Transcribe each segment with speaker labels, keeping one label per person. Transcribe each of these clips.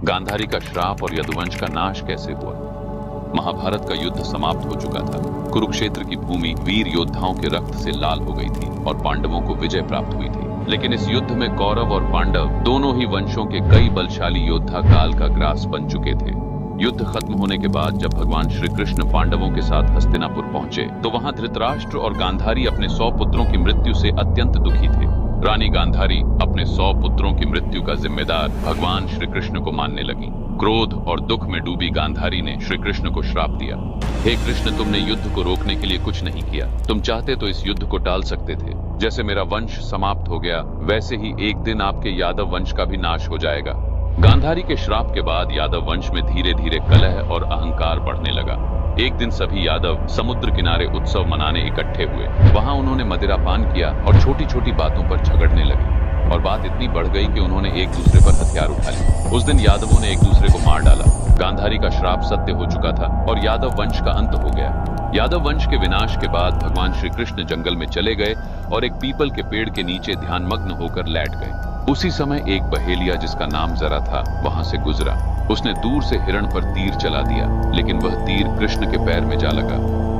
Speaker 1: गांधारी का श्राप और यदुवंश का नाश कैसे हुआ। महाभारत का युद्ध समाप्त हो चुका था। कुरुक्षेत्र की भूमि वीर योद्धाओं के रक्त से लाल हो गई थी और पांडवों को विजय प्राप्त हुई थी। लेकिन इस युद्ध में कौरव और पांडव दोनों ही वंशों के कई बलशाली योद्धा काल का ग्रास बन चुके थे। युद्ध खत्म होने के बाद जब भगवान श्री कृष्ण पांडवों के साथ हस्तिनापुर पहुंचे तो वहां धृतराष्ट्र और गांधारी अपने 100 पुत्रों की मृत्यु से अत्यंत दुखी थे। रानी गांधारी अपने 100 पुत्रों की मृत्यु का जिम्मेदार भगवान श्री कृष्ण को मानने लगी। क्रोध और दुख में डूबी गांधारी ने श्री कृष्ण को श्राप दिया। हे कृष्ण, तुमने युद्ध को रोकने के लिए कुछ नहीं किया। तुम चाहते तो इस युद्ध को टाल सकते थे। जैसे मेरा वंश समाप्त हो गया वैसे ही एक दिन आपके यादव वंश का भी नाश हो जाएगा। गांधारी के श्राप के बाद यादव वंश में धीरे धीरे कलह और अहंकार बढ़ने लगा। एक दिन सभी यादव समुद्र किनारे उत्सव मनाने इकट्ठे हुए। वहां उन्होंने मदिरा पान किया और छोटी छोटी बातों पर झगड़ने लगे और बात इतनी बढ़ गई कि उन्होंने एक दूसरे पर हथियार उठा लिए। उस दिन यादवों ने एक दूसरे को मार डाला। गांधारी का श्राप सत्य हो चुका था और यादव वंश का अंत हो गया। यादव वंश के विनाश के बाद भगवान श्री कृष्ण जंगल में चले गए और एक पीपल के पेड़ के नीचे ध्यानमग्न होकर लेट गए। उसी समय एक बहेलिया जिसका नाम जरा था वहां से गुजरा। उसने दूर से हिरण पर तीर चला दिया, लेकिन वह तीर कृष्ण के पैर में जा लगा।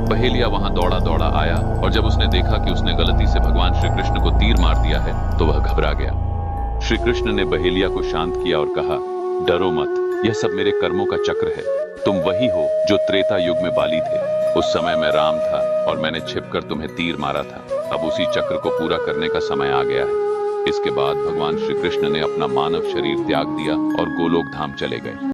Speaker 1: बहेलिया वहां दौड़ा दौड़ा आया और जब उसने देखा कि उसने गलती से भगवान श्री कृष्ण को तीर मार दिया है तो वह घबरा गया। श्री कृष्ण ने बहेलिया को शांत किया और कहा, डरो मत, यह सब मेरे कर्मों का चक्र है। तुम वही हो जो त्रेता युग में बाली थे। उस समय मैं राम था और मैंने छिपकर तुम्हें तीर मारा था। अब उसी चक्र को पूरा करने का समय आ गया है। इसके बाद भगवान श्री कृष्ण ने अपना मानव शरीर त्याग दिया और गोलोक धाम चले गए।